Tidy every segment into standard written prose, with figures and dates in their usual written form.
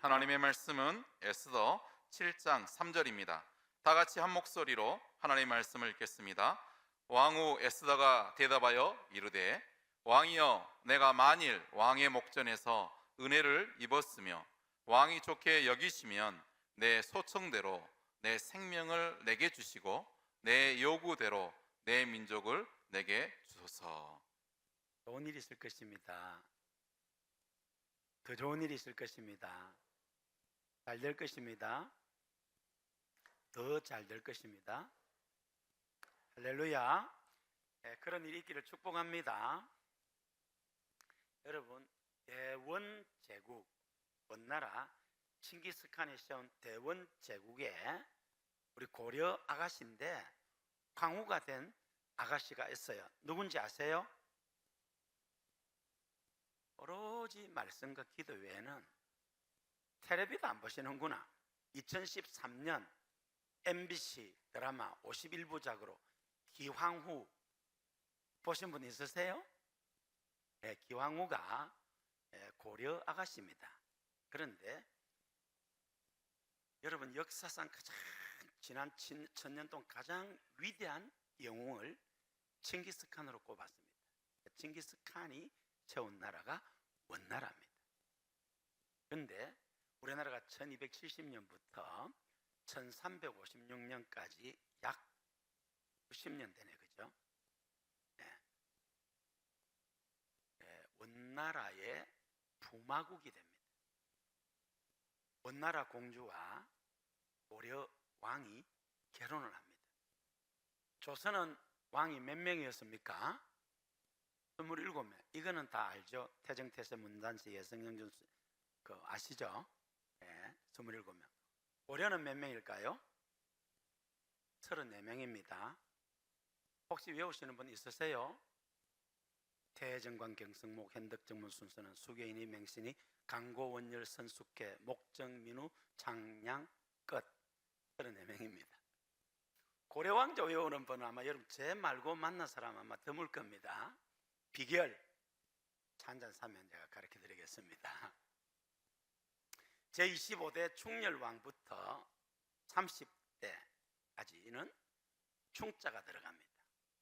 하나님의 말씀은 에스더 7장 3절입니다. 다 같이 한 목소리로 하나님의 말씀을 읽겠습니다. 왕후 에스더가 대답하여 이르되, 왕이여, 내가 만일 왕의 목전에서 은혜를 입었으며 왕이 좋게 여기시면 내 소청대로 내 생명을 내게 주시고 내 요구대로 내 민족을 내게 주소서. 좋은 일이 있을 것입니다. 더 좋은 일이 있을 것입니다. 잘 될 것입니다. 더 잘 될 것입니다. 할렐루야. 그런 일이 있기를 축복합니다. 여러분, 대원 제국, 원나라 칭기스칸이 세운 대원 제국에 우리 고려 아가씨인데 황후가 된 아가씨가 있어요. 누군지 아세요? 오로지 말씀과 기도 외에는 텔레비도 안 보시는구나. 2013년 MBC 드라마 51부작으로 기황후 보신 분 있으세요? 네, 기황후가 고려 아가씨입니다. 그런데 여러분, 역사상 가장 지난 1000년 동안 가장 위대한 영웅을 칭기스칸으로 꼽았습니다. 칭기스칸이 세운 나라가 원나라입니다. 그런데 우리나라가 1270년부터 1356년까지 약 90년 되네, 그죠? 원나라의 부마국이 됩니다. 원나라 공주와 고려 왕이 결혼을 합니다. 조선은 왕이 몇 명이었습니까? 27명. 이거는 다 알죠? 태정태세 문단세 예성영준 아시죠? 네, 27명. 고려는 몇 명일까요? 34명입니다. 혹시 외우시는 분 있으세요? 태정관 경성목 현덕정문 순서는 수계인이 맹신이 강고 원열 선숙회 목정민우 장량 끝 34명입니다. 고려왕조 외우는 분은 아마 여러분 제 말고 만난 사람 아마 드물 겁니다. 비결 한잔 사면 제가 가르쳐 드리겠습니다. 제25대 충렬왕부터 30대까지는 충자가 들어갑니다.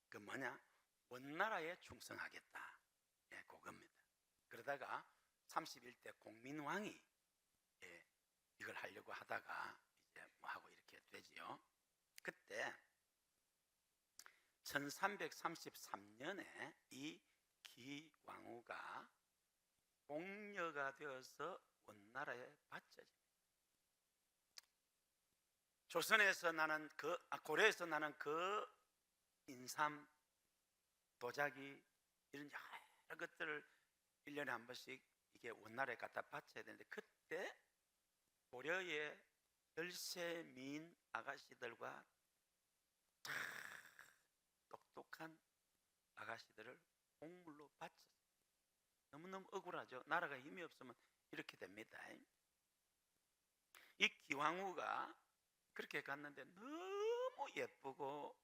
그 뭐냐? 원나라에 충성하겠다. 예, 그겁니다. 그러다가 31대 공민왕이 이걸 하려고 하다가 이제 뭐 하고 이렇게 되지요. 그때 1333년에 이 기왕후가 공녀가 되어서 원나라에 바쳐집니다. 조선에서 나는 고려에서 나는 인삼, 도자기 이런 여러 것들을 1년에 한 번씩 이게 원나라에 갖다 바쳐야 되는데, 그때 고려의 열세 미인 아가씨들과 똑똑한 아가씨들을 공물로 바쳤어요. 너무너무 억울하죠. 나라가 힘이 없으면 이렇게 됩니다. 이 기왕후가 그렇게 갔는데 너무 예쁘고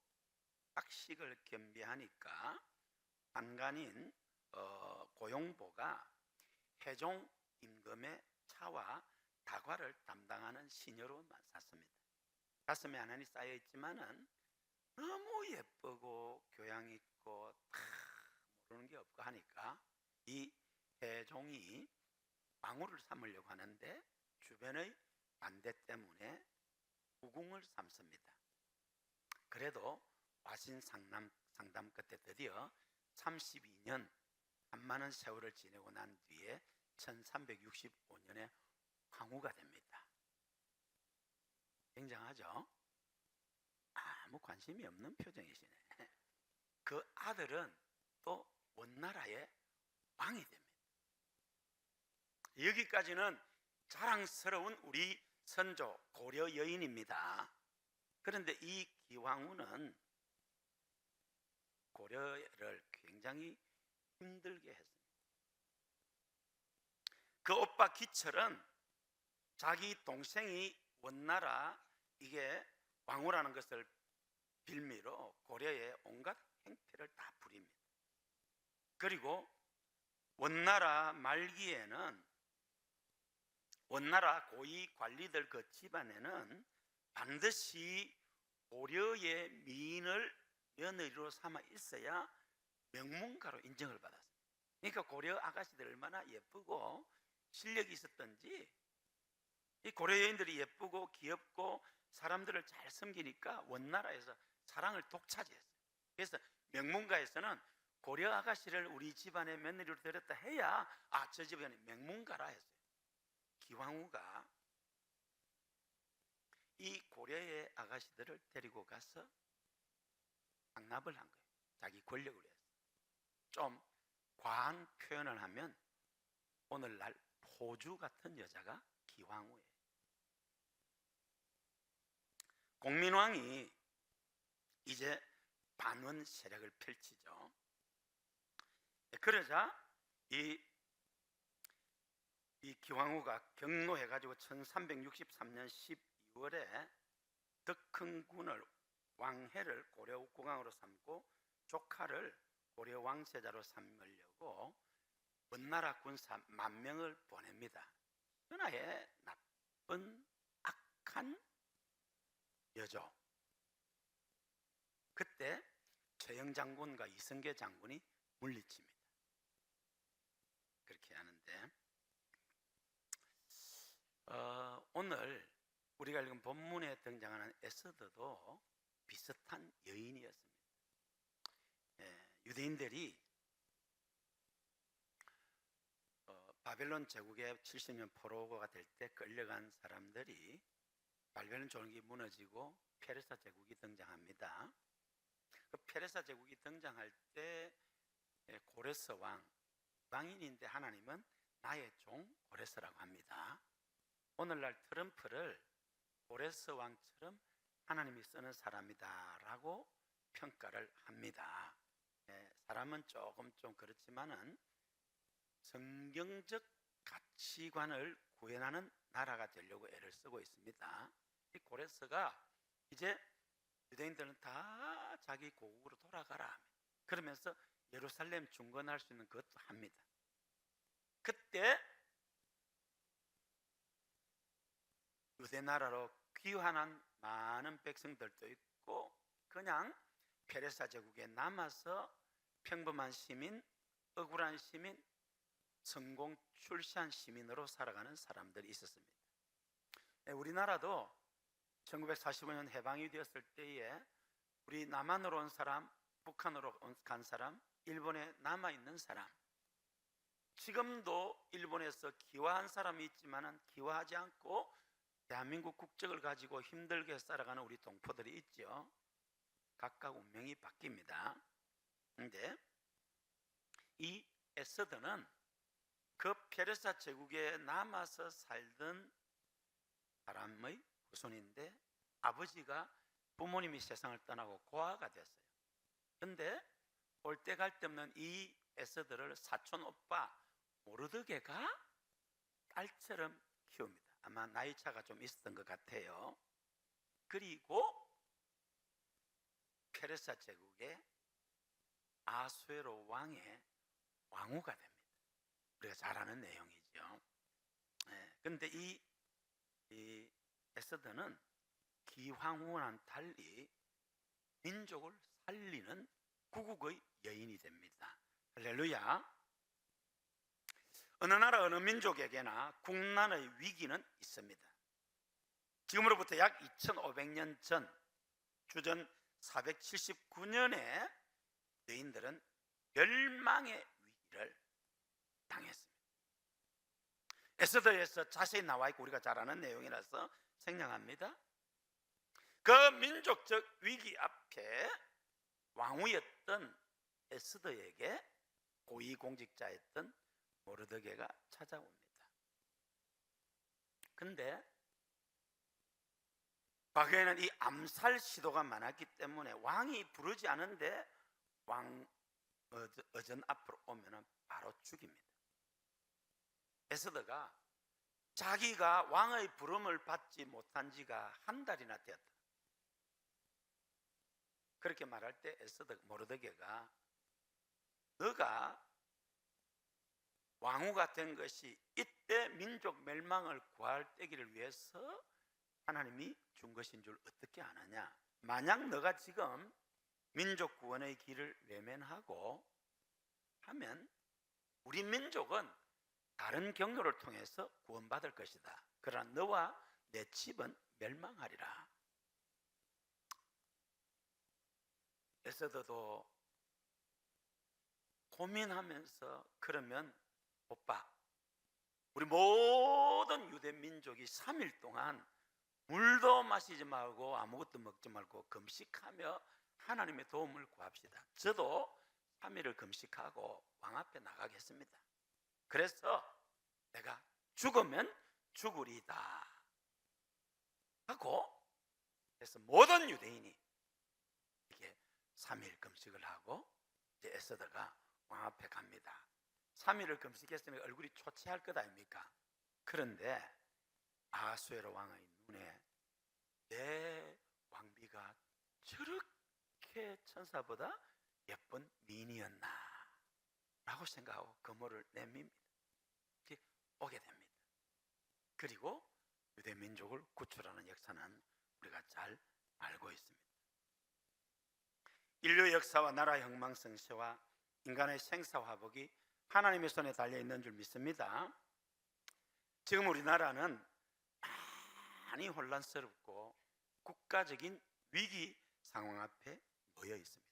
학식을 겸비하니까 안간인 고용보가 해종 임금의 차와 다과를 담당하는 시녀로 샀습니다. 가슴에 안안이 쌓여 있지만은 너무 예쁘고 교양 있고 다 모르는 게 없고 하니까 이 해종이 왕후를 삼으려고 하는데 주변의 반대 때문에 후궁을 삼습니다. 그래도 와신상담 끝에 드디어 32년 한많은 세월을 지내고 난 뒤에 1365년에 황후가 됩니다. 굉장하죠? 아무 관심이 없는 표정이시네. 그 아들은 또 원나라의 왕이 됩니다. 여기까지는 자랑스러운 우리 선조 고려 여인입니다. 그런데 이 기왕후는 고려를 굉장히 힘들게 했습니다. 그 오빠 기철은 자기 동생이 원나라 이게 왕후라는 것을 빌미로 고려의 온갖 행패를 다 부립니다. 그리고 원나라 말기에는 원나라 고위 관리들 그 집안에는 반드시 고려의 미인을 며느리로 삼아 있어야 명문가로 인정을 받았어요. 그러니까 고려 아가씨들 얼마나 예쁘고 실력이 있었던지, 이 고려 여인들이 예쁘고 귀엽고 사람들을 잘 섬기니까 원나라에서 사랑을 독차지했어요. 그래서 명문가에서는 고려 아가씨를 우리 집안의 며느리로 데렸다 해야 저 집안의 명문가라 했어요. 기왕후가 이 고려의 아가씨들을 데리고 가서 강납을 한 거예요. 자기 권력을 위해서. 좀 과한 표현을 하면 오늘날 포주 같은 여자가 기왕후예요. 공민왕이 이제 반원 세력을 펼치죠. 그러자 이 기왕후가 경로해가지고 1363년 12월에 덕흥군을 왕해를 고려 국왕으로 삼고 조카를 고려 왕세자로 삼으려고 원나라 군사 10,000명을 보냅니다. 천하의 나쁜 악한 여조. 그때 최영 장군과 이성계 장군이 물리칩니다. 그렇게 하는데 오늘 우리가 읽은 본문에 등장하는 에스더도 비슷한 여인이었습니다. 유대인들이 바벨론 제국의 70년 포로가 될 때 끌려간 사람들이 바벨론 제국이 무너지고 페르사 제국이 등장합니다. 그 페르사 제국이 등장할 때 고레스 왕인인데 하나님은 나의 종 고레스라고 합니다. 오늘날 트럼프를 고레스 왕처럼 하나님이 쓰는 사람이다라고 평가를 합니다. 사람은 조금 좀 그렇지만은 성경적 가치관을 구현하는 나라가 되려고 애를 쓰고 있습니다. 이 고레스가 이제 유대인들은 다 자기 고국으로 돌아가라 그러면서 예루살렘 중건할 수 있는 것도 합니다. 그때 유대 나라로 귀환한 많은 백성들도 있고 그냥 페르사 제국에 남아서 평범한 시민, 억울한 시민, 성공 출세한 시민으로 살아가는 사람들이 있었습니다. 우리나라도 1945년 해방이 되었을 때에 우리 남한으로 온 사람, 북한으로 간 사람, 일본에 남아있는 사람, 지금도 일본에서 기화한 사람이 있지만 기화하지 않고 대한민국 국적을 가지고 힘들게 살아가는 우리 동포들이 있죠. 각각 운명이 바뀝니다. 그런데 이 에스더는 그 페르사 제국에 남아서 살던 사람의 후손인데 아버지가 부모님이 세상을 떠나고 고아가 됐어요. 그런데 올 때 갈 데 없는 이 에스더를 사촌 오빠 모르드게가 딸처럼 키웁니다. 아마 나이 차가 좀 있었던 것 같아요. 그리고 페르사 제국의 아수에로 왕의 왕후가 됩니다. 우리가 잘 아는 내용이죠. 그런데 이 에스더는 기황후와는 달리 민족을 살리는 구국의 여인이 됩니다. 할렐루야. 어느 나라 어느 민족에게나 국난의 위기는 있습니다. 지금으로부터 약 2500년 전 주전 479년에 유대인들은 멸망의 위기를 당했습니다. 에스더에서 자세히 나와 있고 우리가 잘 아는 내용이라서 생략합니다. 그 민족적 위기 앞에 왕후였던 에스더에게 고위공직자였던 모르드게가 찾아옵니다. 근데 과거에는 이 암살 시도가 많았기 때문에 왕이 부르지 않은데 왕 어전 앞으로 오면 바로 죽입니다. 에스더가 자기가 왕의 부름을 받지 못한 지가 한 달이나 되었다. 그렇게 말할 때 에스더 모르드게가 너가 왕후가 된 것이 이때 민족 멸망을 구할 때기를 위해서 하나님이 준 것인 줄 어떻게 아느냐? 만약 너가 지금 민족 구원의 길을 외면하고 하면 우리 민족은 다른 경로를 통해서 구원받을 것이다. 그러나 너와 내 집은 멸망하리라. 에스더도 고민하면서 그러면 오빠, 우리 모든 유대 민족이 3일 동안 물도 마시지 말고 아무것도 먹지 말고 금식하며 하나님의 도움을 구합시다. 저도 3일을 금식하고 왕 앞에 나가겠습니다. 그래서 내가 죽으면 죽으리다 하고, 그래서 모든 유대인이 이렇게 3일 금식을 하고 이제 에스더가 왕 앞에 갑니다. 3일을 금식했으면 얼굴이 초췌할 것 아닙니까? 그런데 아하수에로 왕의 눈에 내 왕비가 저렇게 천사보다 예쁜 미인이었나 라고 생각하고 거물을 내밉니다. 이렇게 오게 됩니다. 그리고 유대 민족을 구출하는 역사는 우리가 잘 알고 있습니다. 인류 역사와 나라 형망성쇠와 인간의 생사화복이 하나님의 손에 달려있는 줄 믿습니다. 지금 우리나라는 많이 혼란스럽고 국가적인 위기 상황 앞에 놓여 있습니다.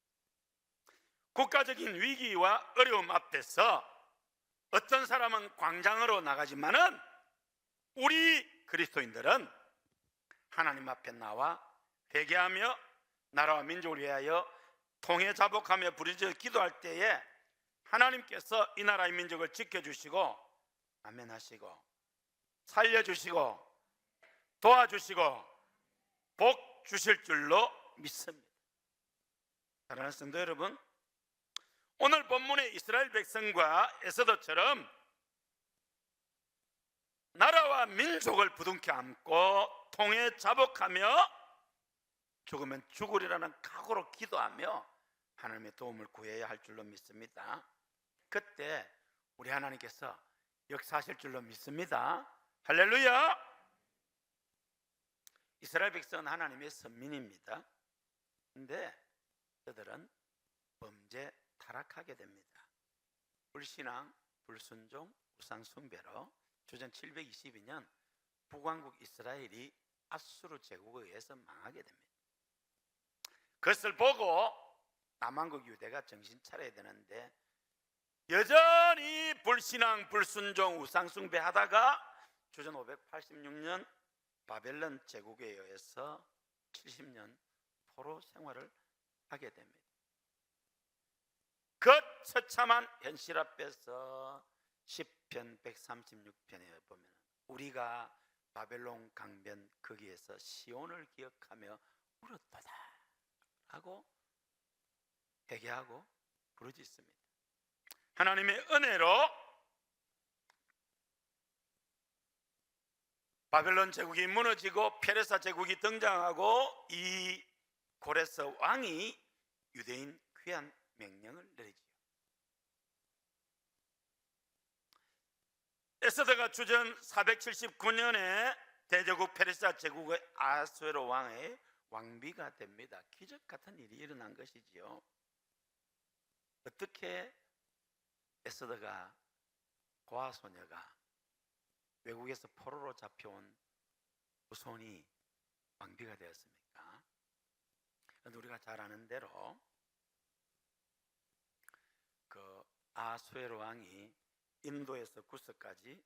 국가적인 위기와 어려움 앞에서 어떤 사람은 광장으로 나가지만은 우리 그리스도인들은 하나님 앞에 나와 회개하며 나라와 민족을 위하여 통해 자복하며 부르짖어 기도할 때에 하나님께서 이 나라의 민족을 지켜주시고 아멘 하시고 살려주시고 도와주시고 복 주실 줄로 믿습니다. 사랑하는 성도 여러분, 오늘 본문의 이스라엘 백성과 에스더처럼 나라와 민족을 부둥켜 안고 통해 자복하며 죽으면 죽으리라는 각오로 기도하며 하나님의 도움을 구해야 할 줄로 믿습니다. 그때 우리 하나님께서 역사하실 줄로 믿습니다. 할렐루야! 이스라엘 백성은 하나님의 선민입니다. 그런데 그들은 범죄 타락하게 됩니다. 불신앙, 불순종, 우상숭배로 주전 722년 북왕국 이스라엘이 아수르 제국에 의해서 망하게 됩니다. 그것을 보고 남왕국 유대가 정신 차려야 되는데 여전히 불신앙, 불순종, 우상숭배 하다가 주전 586년 바벨론 제국에 의해서 70년 포로 생활을 하게 됩니다. 그 처참한 현실 앞에서 시편 136편에 보면 우리가 바벨론 강변 거기에서 시온을 기억하며 울었도다 하고 회개하고 부르짖습니다. 하나님의 은혜로 바벨론 제국이 무너지고 페르사 제국이 등장하고 이 고레스 왕이 유대인 귀환 명령을 내리지요. 에스더가 주전 479년에 대제국 페르사 제국의 아하수에로 왕의 왕비가 됩니다. 기적 같은 일이 일어난 것이지요. 어떻게 에스더가 고아소녀가 외국에서 포로로 잡혀온 후손이 왕비가 되었습니까? 우리가 잘 아는 대로 그 아하수에로 왕이 인도에서 구스까지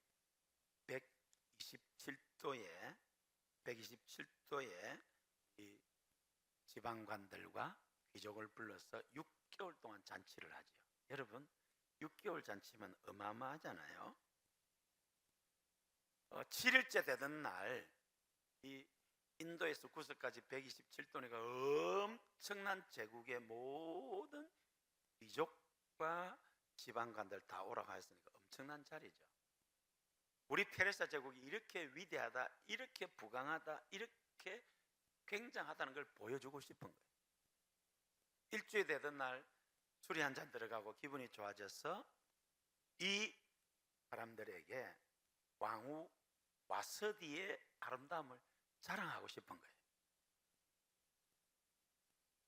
127도의 이 지방관들과 귀족을 불러서 6개월 동안 잔치를 하죠. 여러분, 6개월 잔치면 어마어마하잖아요. 7일째 되던 날 이 인도에서 구스까지 127도니까 엄청난 제국의 모든 귀족과 지방관들 다 오라고 했으니까 엄청난 자리죠. 우리 페르사 제국이 이렇게 위대하다, 이렇게 부강하다, 이렇게 굉장하다는 걸 보여주고 싶은 거예요. 일주일 되던 날 술이 한 잔 들어가고 기분이 좋아져서 이 사람들에게 왕후 와서디의 아름다움을 자랑하고 싶은 거예요.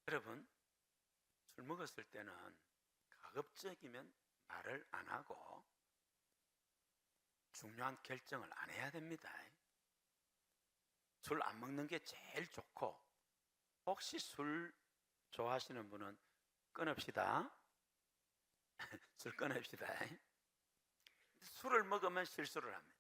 여러분, 술 먹었을 때는 가급적이면 말을 안 하고 중요한 결정을 안 해야 됩니다. 술 안 먹는 게 제일 좋고, 혹시 술 좋아하시는 분은 끊읍시다. 술 끊읍시다. 술을 먹으면 실수를 합니다.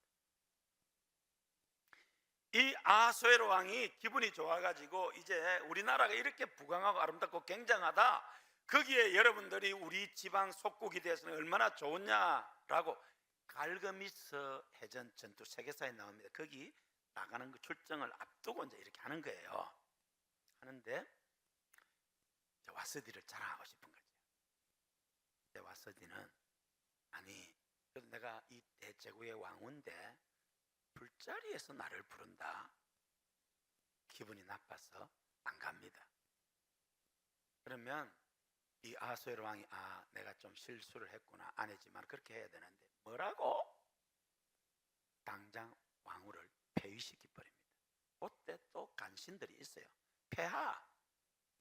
이 아하수에로 왕이 기분이 좋아가지고 이제 우리나라가 이렇게 부강하고 아름답고 굉장하다, 거기에 여러분들이 우리 지방 속국이 되어서는 얼마나 좋냐라고 갈그미스 해전 전투 세계사에 나옵니다. 거기 나가는 그 출정을 앞두고 이제 이렇게 하는 거예요. 하는데 와서디를 자랑하고 싶은 거죠. 와서디는 아니, 내가 이 대제국의 왕후인데 술자리에서 나를 부른다? 기분이 나빠서 안 갑니다. 그러면 이 아하수에로 왕이 내가 좀 실수를 했구나, 아니지만 그렇게 해야 되는데 뭐라고? 당장 왕후를 폐위시켜 버립니다. 그때 또 간신들이 있어요. 폐하,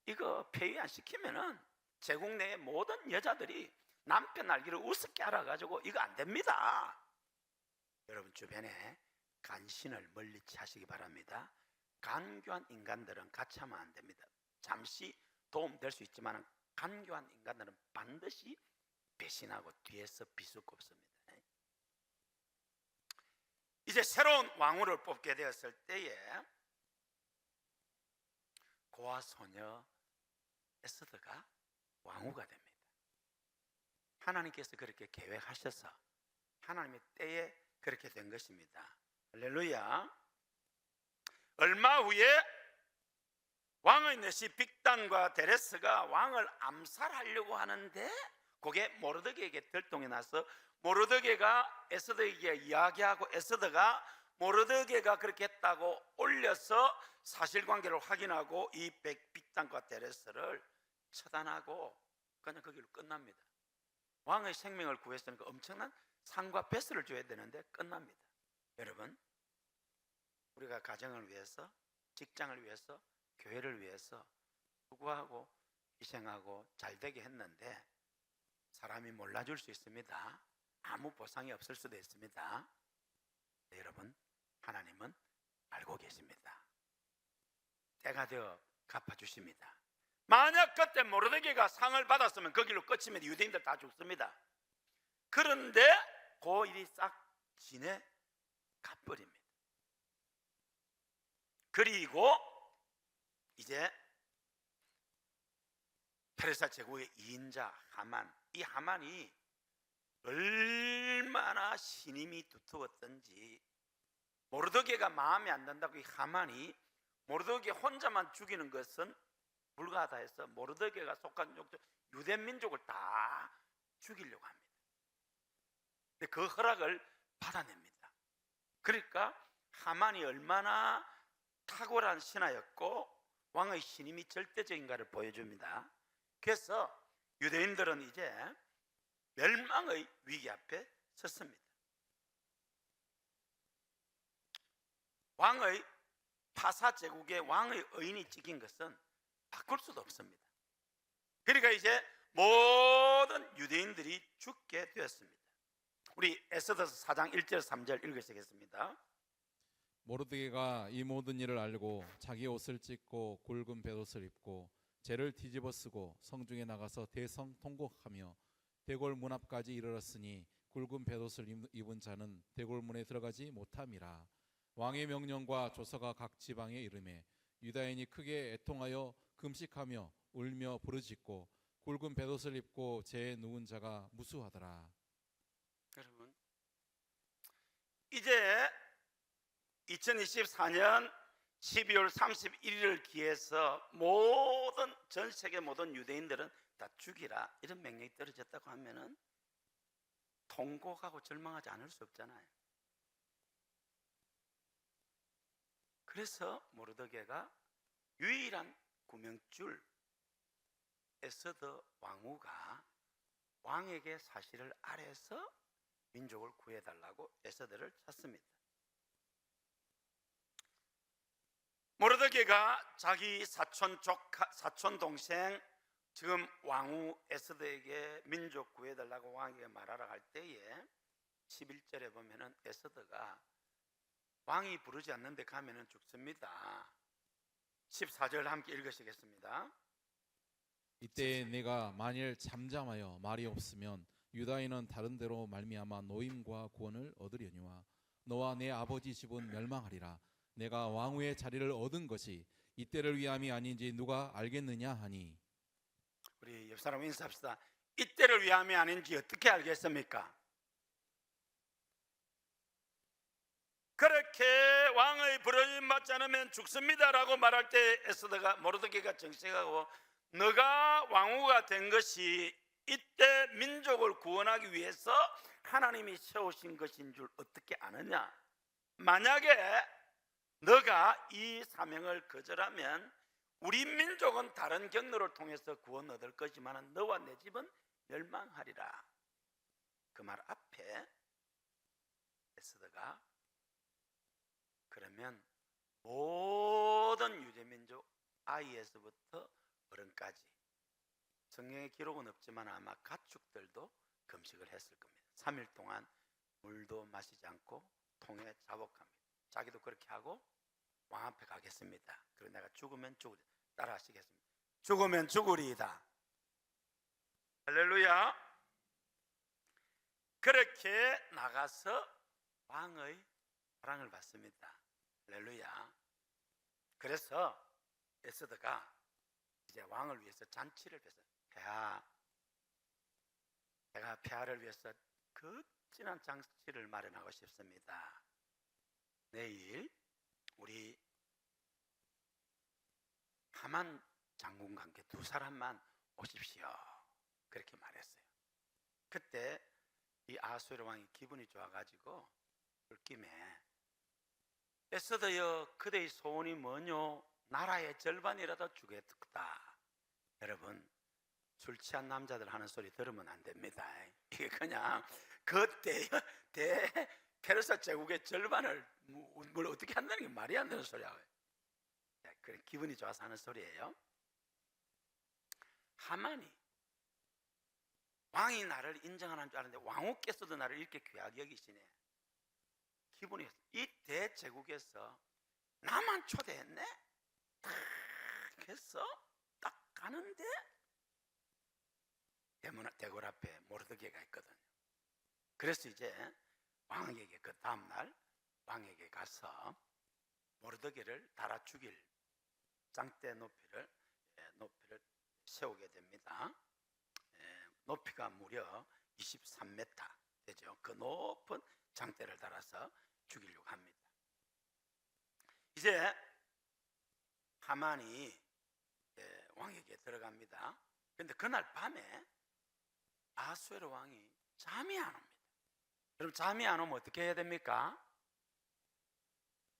이거 폐위 안 시키면은 제국 내의 모든 여자들이 남편 알기를 우습게 알아가지고 이거 안 됩니다. 여러분 주변에 간신을 멀리치 하시기 바랍니다. 간교한 인간들은 같이 하면 안 됩니다. 잠시 도움될 수 있지만 간교한 인간들은 반드시 배신하고 뒤에서 비수꼽습니다. 이제 새로운 왕후를 뽑게 되었을 때에 고아 소녀 에스더가 왕후가 됩니다. 하나님께서 그렇게 계획하셔서 하나님의 때에 그렇게 된 것입니다. 할렐루야. 얼마 후에 왕의 내시 빅단과 데레스가 왕을 암살하려고 하는데 그게 모르드게에게 들통이 나서 모르드게가 에스더에게 이야기하고 에스더가 모르드게가 그렇게 했다고 올려서 사실관계를 확인하고 이 빅단과 데레스를 처단하고 그냥 거기로 끝납니다. 왕의 생명을 구했으니까 엄청난 상과 배스를 줘야 되는데 끝납니다. 여러분, 우리가 가정을 위해서, 직장을 위해서, 교회를 위해서 수고하고 희생하고 잘되게 했는데 사람이 몰라줄 수 있습니다. 아무 보상이 없을 수도 있습니다. 네, 여러분, 하나님은 알고 계십니다. 때가 되어 갚아주십니다. 만약 그때 모르드게가 상을 받았으면 그 길로 끝이면 유대인들 다 죽습니다. 그런데 그 일이 싹 지내 가버립니다. 그리고 이제 페르사 제국의 2인자 하만, 이 하만이 얼마나 신임이 두터웠던지 모르드게가 마음에 안 든다고 이 하만이 모르드게 혼자만 죽이는 것은 불가하다 해서 모르드게가 속한 유대 민족을 다 죽이려고 합니다. 근데 그 허락을 받아냅니다. 그러니까 하만이 얼마나 탁월한 신하였고 왕의 신임이 절대적인가를 보여줍니다. 그래서 유대인들은 이제 멸망의 위기 앞에 섰습니다. 왕의 파사 제국의 왕의 의인이 찍힌 것은 바꿀 수도 없습니다. 그러니까 이제 모든 유대인들이 죽게 되었습니다. 우리 에스더서 4장 1절 3절 읽으시겠습니다. 모르드게가 이 모든 일을 알고 자기 옷을 찢고 굵은 베옷을 입고 재를 뒤집어 쓰고 성중에 나가서 대성 통곡하며 대궐 문 앞까지 이르렀으니 굵은 베옷을 입은 자는 대궐 문에 들어가지 못함이라. 왕의 명령과 조서가 각 지방에 이르매 유다인이 크게 애통하여 금식하며 울며 부르짖고 굵은 베옷을 입고 재에 누운 자가 무수하더라. 여러분, 이제 2024년 12월 31일을 기해서 전 세계 모든 유대인들은 다 죽이라 이런 명령이 떨어졌다고 하면은 통곡하고 절망하지 않을 수 없잖아요. 그래서 모르드게가 유일한 구명줄 에스더 왕후가 왕에게 사실을 알아서 민족을 구해달라고 에스더를 찾습니다. 모르드게가 자기 사촌 동생 지금 왕후 에스더에게 민족 구해달라고 왕에게 말하라 할 때에 11절에 보면은 에스더가 왕이 부르지 않는 데 가면은 죽습니다. 14절 함께 읽으시겠습니다. 이때 내가 만일 잠잠하여 말이 없으면 유다인은 다른 데로 말미암아 노임과 구원을 얻으려니와 너와 내 아버지 집은 멸망하리라. 내가 왕후의 자리를 얻은 것이 이때를 위함이 아닌지 누가 알겠느냐 하니. 우리 옆 사람 인사합시다. 이때를 위함이 아닌지 어떻게 알겠습니까? 그렇게 왕의 부르심 받지 않으면 죽습니다라고 말할 때 에스더가 모르드게가 정색하고 너가 왕후가 된 것이 이때 민족을 구원하기 위해서 하나님이 세우신 것인 줄 어떻게 아느냐? 만약에 너가 이 사명을 거절하면 우리 민족은 다른 경로를 통해서 구원 얻을 거지만 너와 내 집은 멸망하리라. 그 말 앞에 에스더가 그러면 모든 유대민족 아이에서부터 어른까지 성경의 기록은 없지만 아마 가축들도 금식을 했을 겁니다. 3일 동안 물도 마시지 않고 통에 자복합니다. 자기도 그렇게 하고 왕 앞에 가겠습니다. 그리고 내가 죽으면 죽으리. 따라 하시겠습니다. 죽으면 죽으리이다. 할렐루야. 그렇게 나가서 왕의 사랑을 받습니다. 할렐루야. 그래서 에스더가 이제 왕을 위해서 잔치를 해서 제가 폐하를 위해서 극진한 잔치를 마련하고 싶습니다. 내일 우리 하만 장군과 함께 두 사람만 오십시오. 그렇게 말했어요. 그때 이 아수에르 왕이 기분이 좋아가지고 꿀김에 에스더여 그대의 소원이 뭐뇨? 나라의 절반이라도 주겠다. 여러분 술 취한 남자들 하는 소리 들으면 안 됩니다. 이게 그냥 그때 페르사 제국의 절반을 뭘 어떻게 한다는 게 말이 안 되는 소리야. 그래 기분이 좋아서 하는 소리예요. 하만이 왕이 나를 인정하는 줄 알았는데 왕후께서도 나를 이렇게 귀하게 여기시네. 기분이 이 대제국에서 나만 초대했네. 딱 해서 딱 가는데 대궐 앞에 모르드게가 있거든요. 그래서 이제 왕에게 그 다음날 왕에게 가서 모르드게를 달아 죽일 장대 높이를 세우게 됩니다. 높이가 무려 23m 되죠. 그 높은 장대를 달아서 죽이려고 합니다. 이제 하만이 왕에게 들어갑니다. 그런데 그날 밤에 아수에르 왕이 잠이 안 옵니다. 그럼 잠이 안 오면 어떻게 해야 됩니까?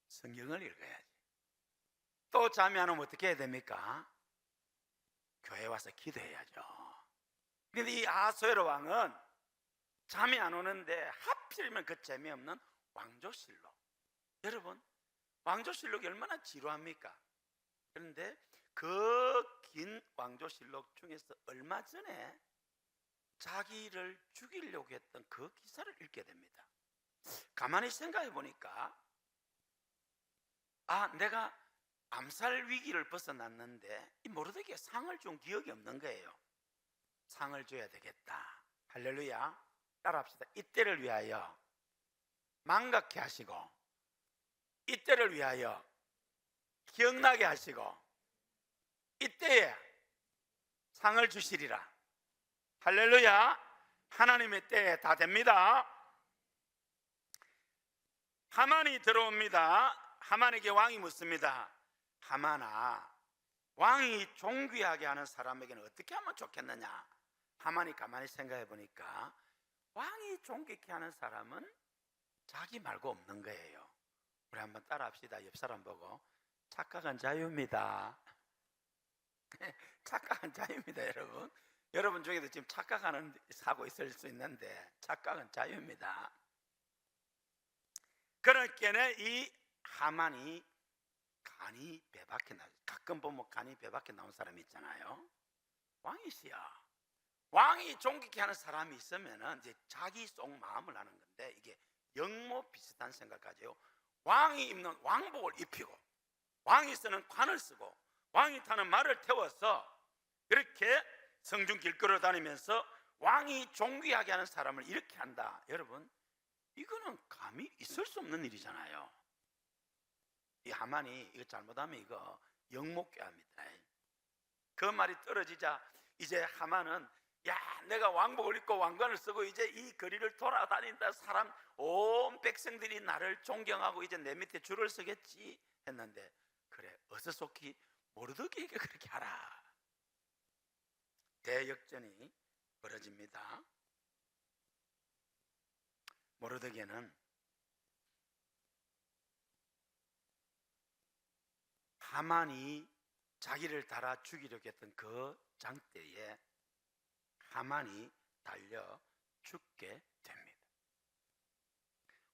성경을 읽어야지. 또 잠이 안 오면 어떻게 해야 됩니까? 교회 와서 기도해야죠. 그런데 이 아수에르 왕은 잠이 안 오는데 하필이면 그 재미없는 왕조실록. 여러분 왕조실록이 얼마나 지루합니까? 그런데 그 긴 왕조실록 중에서 얼마 전에 자기를 죽이려고 했던 그 기사를 읽게 됩니다. 가만히 생각해 보니까 내가 암살 위기를 벗어났는데 이 모르드게가 상을 준 기억이 없는 거예요. 상을 줘야 되겠다. 할렐루야. 따라합시다. 이때를 위하여 망각케 하시고 이때를 위하여 기억나게 하시고 이때에 상을 주시리라. 할렐루야. 하나님의 때에 다 됩니다. 하만이 들어옵니다. 하만에게 왕이 묻습니다. 하만아, 왕이 존귀하게 하는 사람에게는 어떻게 하면 좋겠느냐? 하만이 가만히 생각해 보니까 왕이 존귀케 하는 사람은 자기 말고 없는 거예요. 우리 한번 따라합시다. 옆 사람 보고 착각은 자유입니다. 착각은 자유입니다. 여러분 여러분 중에도 지금 착각하는 사고 있을 수 있는데 착각은 자유입니다. 그러니까 이 하만이 간이 배 밖에 가끔 보면 간이 배 밖에 나온 사람이 있잖아요. 왕이시야. 왕이 존귀케 하는 사람이 있으면은 이제 자기 속 마음을 하는 건데, 이게 영모 비슷한 생각까지요. 왕이 입는 왕복을 입히고, 왕이 쓰는 관을 쓰고, 왕이 타는 말을 태워서 그렇게 성중 길거리를 다니면서 왕이 존귀하게 하는 사람을 이렇게 한다. 여러분, 이거는 감히 있을 수 없는 일이잖아요. 이 하만이 이거 잘못하면 이거 영목괴합니다. 그 말이 떨어지자 이제 하만은, 야, 내가 왕복을 입고 왕관을 쓰고 이제 이 거리를 돌아다닌다, 사람 온 백성들이 나를 존경하고 이제 내 밑에 줄을 서겠지 했는데, 그래, 어서 속히 모르드게에게 그렇게 하라. 대역전이 벌어집니다. 모르드게는 하만이 자기를 달아 죽이려고 했던 그 장대에 하만이 달려 죽게 됩니다.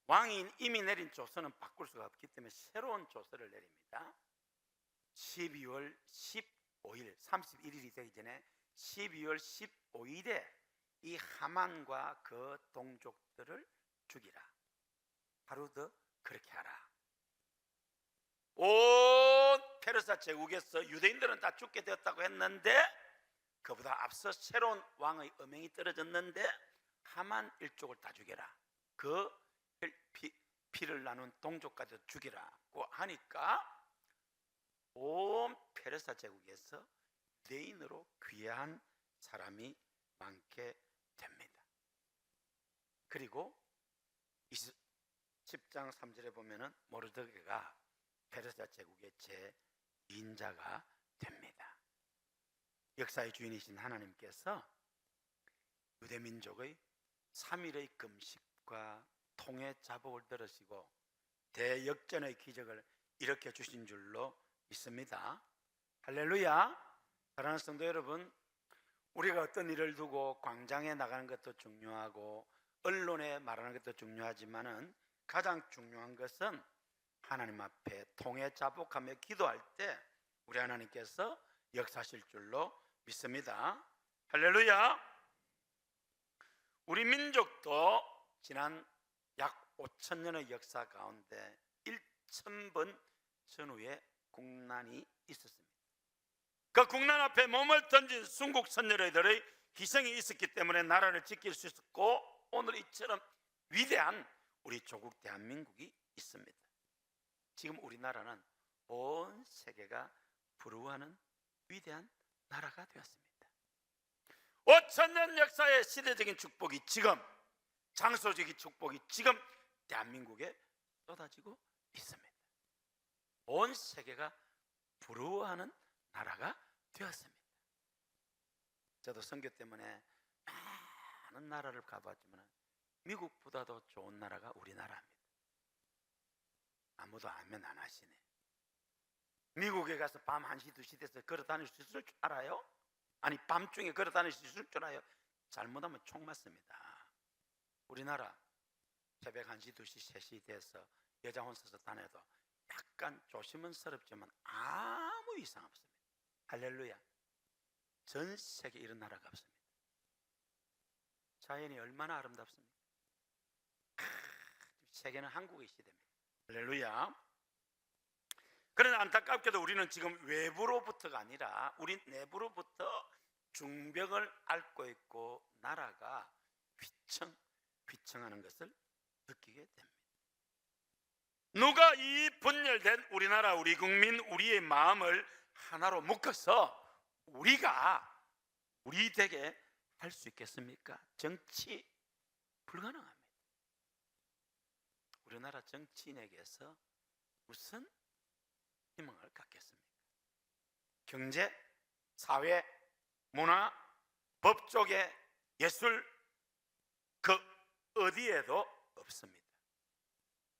왕이 이미 내린 조서는 바꿀 수가 없기 때문에 새로운 조서를 내립니다. 12월 15일, 31일이 되기 전에 12월 15일에 이 하만과 그 동족들을 죽이라. 하루 더 그렇게 하라. 온 페르사 제국에서 유대인들은 다 죽게 되었다고 했는데, 그보다 앞서 새로운 왕의 음행이 떨어졌는데 하만 일족을 다 죽여라. 그 피를 나눈 동족까지 죽이라고 하니까 온 페르사 제국에서 유대인으로 귀한 사람이 많게 됩니다. 그리고 10장 3절에 보면은 모르드게가 페르사 제국의 제2인자가 됩니다. 역사의 주인이신 하나님께서 유대민족의 3일의 금식과 통해 자복을 들으시고 대역전의 기적을 일으켜 주신 줄로 믿습니다. 할렐루야. 사랑하는 성도 여러분, 우리가 어떤 일을 두고 광장에 나가는 것도 중요하고 언론에 말하는 것도 중요하지만은 가장 중요한 것은 하나님 앞에 통해 자복하며 기도할 때 우리 하나님께서 역사하실 줄로 믿습니다. 할렐루야. 우리 민족도 지난 약 5,000년의 역사 가운데 1,000번 전후에 국난이 있었습니다. 그 국난 앞에 몸을 던진 순국 선열들의 희생이 있었기 때문에 나라를 지킬 수 있었고, 오늘 이처럼 위대한 우리 조국 대한민국이 있습니다. 지금 우리나라는 온 세계가 부러워하는 위대한 나라가 되었습니다. 5,000년 역사의 시대적인 축복이 지금, 장소적인 축복이 지금 대한민국에 쏟아지고 있습니다. 온 세계가 부러워하는 나라가 되었습니다. 저도 선교 때문에 많은 나라를 가봤지만 미국보다도 좋은 나라가 우리나라입니다. 아무도 아멘 안 하시네. 미국에 가서 밤 1시, 2시 돼서 걸어 다닐 수 있을 줄 알아요? 아니, 밤중에 걸어 다닐 수 있을 줄 알아요? 잘못하면 총 맞습니다. 우리나라 새벽 1시, 2시, 3시 돼서 여자 혼자서 다녀도 약간 조심스럽지만 아무 이상 없습니다. 할렐루야. 전 세계 이런 나라가 없습니다. 자연이 얼마나 아름답습니까? 세계는 한국의 시대입니다. 할렐루야. 그러나 안타깝게도 우리는 지금 외부로부터가 아니라 우리 내부로부터 중벽을 앓고 있고 나라가 휘청하는 것을 느끼게 됩니다. 누가 이 분열된 우리나라, 우리 국민, 우리의 마음을 하나로 묶어서 우리가 우리 되게 할 수 있겠습니까? 정치 불가능합니다. 우리나라 정치인에게서 무슨 희망을 갖겠습니까? 경제, 사회, 문화, 법 쪽에, 예술, 그 어디에도 없습니다.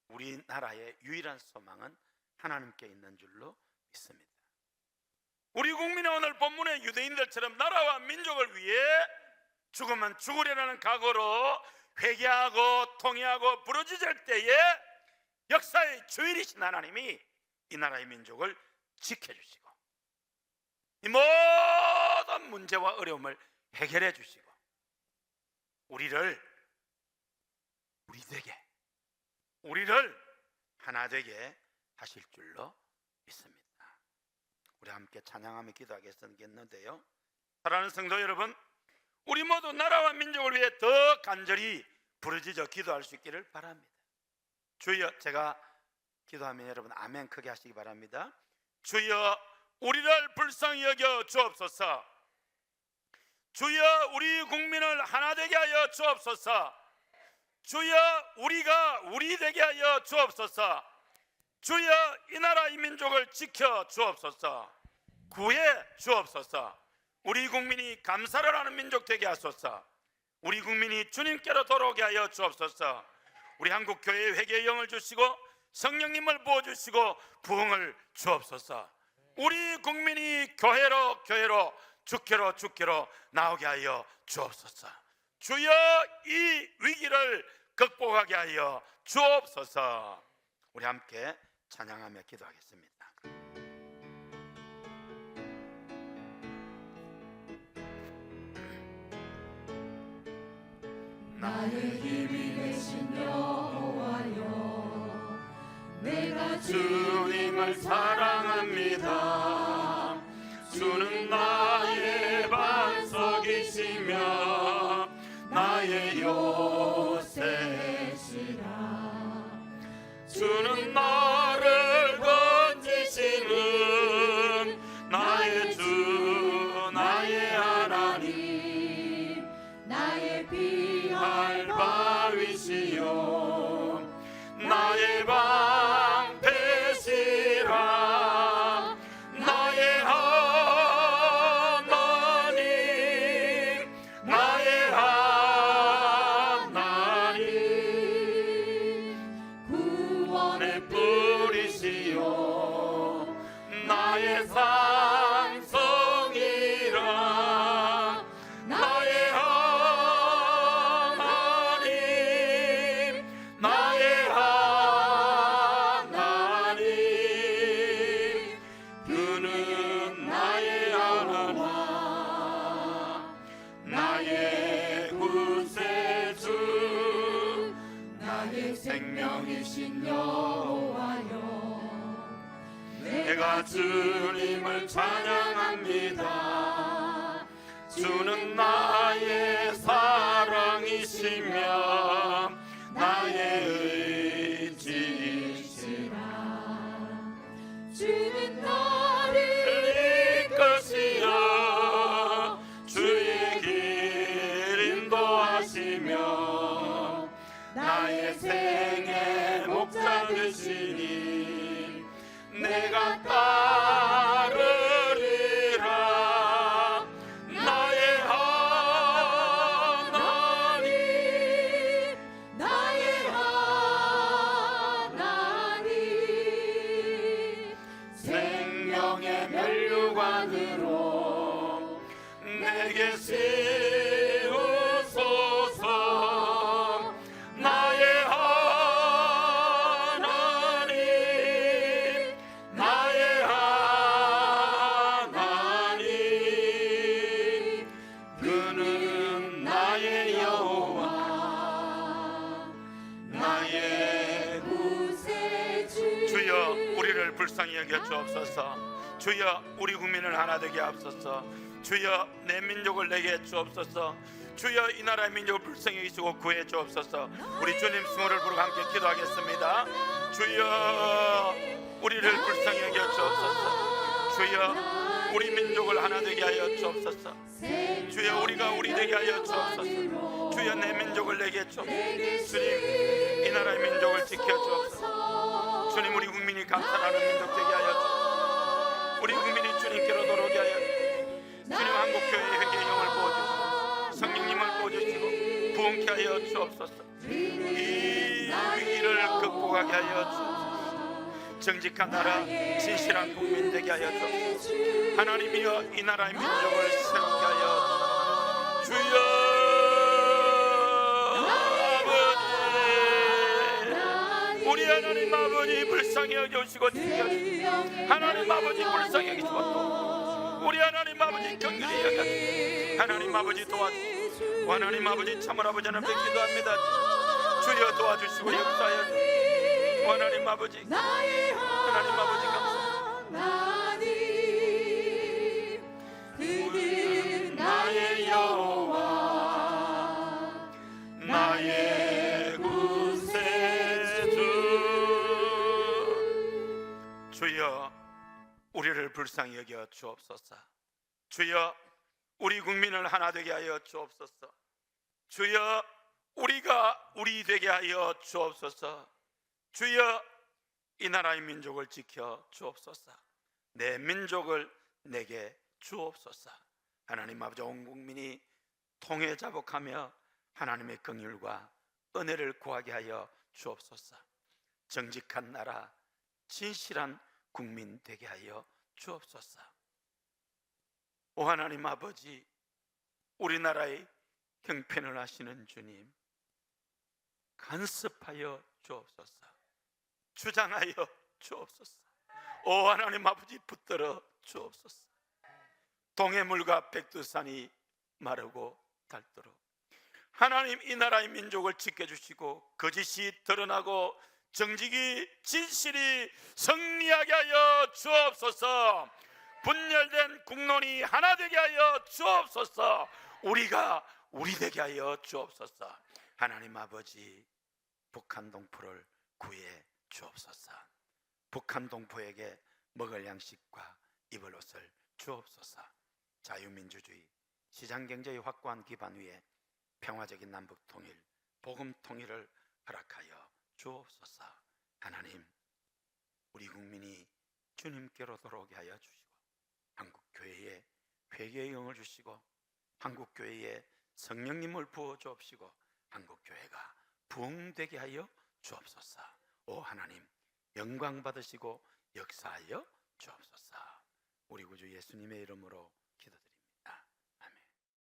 우리나라의 유일한 소망은 하나님께 있는 줄로 믿습니다. 우리 국민의 오늘 본문의 유대인들처럼 나라와 민족을 위해 죽으면 죽으려는 각오로 회개하고 통회하고 부르짖을 때에 역사의 주인이신 하나님이 이 나라의 민족을 지켜주시고 이 모든 문제와 어려움을 해결해 주시고 우리를 하나 되게 하실 줄로 믿습니다. 우리 함께 찬양하며 기도하겠는데요, 사랑하는 성도 여러분, 우리 모두 나라와 민족을 위해 더 간절히 부르짖어 기도할 수 있기를 바랍니다. 주여, 제가 기도하면 여러분 아멘 크게 하시기 바랍니다. 주여, 우리를 불쌍히 여겨 주옵소서. 주여, 우리 국민을 하나 되게 하여 주옵소서. 주여, 우리가 우리 되게 하여 주옵소서. 주여, 이 나라 이 민족을 지켜 주옵소서. 구해 주옵소서. 우리 국민이 감사를 하는 민족 되게 하소서. 우리 국민이 주님께로 돌아오게 하여 주옵소서. 우리 한국교회의 회개의 영을 주시고 성령님을 부어주시고 부흥을 주옵소서. 우리 국민이 교회로 주께로 나오게 하여 주옵소서. 주여, 이 위기를 극복하게 하여 주옵소서. 우리 함께 찬양하며 기도하겠습니다. 나의 힘이 되신 여호와여, 내가 주님을 사랑합니다. 주는 나의 반석이시며 나의 요새시라. 주는 나를 건지시는 나의 주, 나의 하나님, 나의 피할 바위시요 나의 방패시라. 나의 하나님, 나의 하나님, 구원의 뿌리시요 나의 산성이라. 나의 하나님, 나의 하나님, 그는 나의 여호와, 나의 구세주, 나의 생명이신 여호와여, 내가 주님을 찬양합니다. 주는 나의 사랑이시며 나의 의지시라. 주는 나를 이끄시어 주의 길 인도하시며 나의 생애 목자 되시니 내가 따르리라. 나의 하나님, 나의 하나님, 생명의 면류관으로 내게 세우소서. 나의 하나님, 나의 하나님, 그는 나의 여호와, 나의 구세주. 주여, 우리를 불쌍히 여겨 주옵소서. 주여, 우리 국민을 하나 되게 하옵소서. 주여, 내 민족을 내게 주옵소서. 주여, 이 나라의 민족을 불쌍히 여기시고 구해 주옵소서. 우리 주님 승호를 부르고 함께 기도하겠습니다. 주여, 우리를 불쌍히 여겨 주옵소서. 주여, 우리 민족을 하나 되게 하여 주옵소서. 주여, 우리가 우리 되게 하여 주옵소서. 주여, 내 민족을 내게 주옵소서. 주님, 이 나라의 민족을 지켜 주옵소서. 주님, 우리 국민이 감사하는 민족 되게 하여 주옵소서. 우리 국민이 주님께로 돌아오게 하여 주옵소서. 주님, 한국교회의 회개의 영을 부어주시고 성령님을 부어주시고 부흥케 하여 주옵소서. 이 위기를 극복하게 하여 주옵소서. 정직한 나라 진실한 국민 되게 하여 주옵소서. 하나님이여 이 나라의 민족을 새롭게 하여 주여. 아버지, 우리 하나님 아버지 불쌍히 여겨주시고 하나님 아버지 불쌍히 여기시고 우리 하나님 아버지 경륜히 여겨주시고 하나님 아버지 도와주시고 하나님 아버지 참을 아버지 하나님께 기도합니다. 주여 도와주시고 역사하여 주시고 하나님 아버지 하나님 아버지 감사합니다. 그는 나의 여호와 나의 구세주. 주여 우리를 불쌍히 여겨 주옵소서. 주여 우리 국민을 하나 되게 하여 주옵소서. 주여 우리가 우리 되게 하여 주옵소서. 주여 이 나라의 민족을 지켜 주옵소서. 내 민족을 내게 주옵소서. 하나님 아버지 온 국민이 통해 자복하며 하나님의 긍휼과 은혜를 구하게 하여 주옵소서. 정직한 나라 진실한 국민 되게 하여 주옵소서. 오 하나님 아버지 우리나라의 형편을 하시는 주님 간섭하여 주옵소서. 주장하여 주옵소서. 오 하나님 아버지 붙들어 주옵소서. 동해물과 백두산이 마르고 닳도록 하나님 이 나라의 민족을 지켜주시고 거짓이 드러나고 정직이 진실이 승리하게 하여 주옵소서. 분열된 국론이 하나 되게 하여 주옵소서. 우리가 우리 되게 하여 주옵소서. 하나님 아버지 북한 동포를 구해 주옵소서. 북한 동포에게 먹을 양식과 입을 옷을 주옵소서. 자유민주주의 시장경제의 확고한 기반 위에 평화적인 남북 통일 복음 통일을 허락하여 주옵소서. 하나님 우리 국민이 주님께로 돌아오게 하여 주시고 한국교회에 회개의 영을 주시고 한국교회에 성령님을 부어 주옵시고 한국교회가 부흥되게 하여 주옵소서. 오 하나님 영광 받으시고 역사하여 주옵소서. 우리 구주 예수님의 이름으로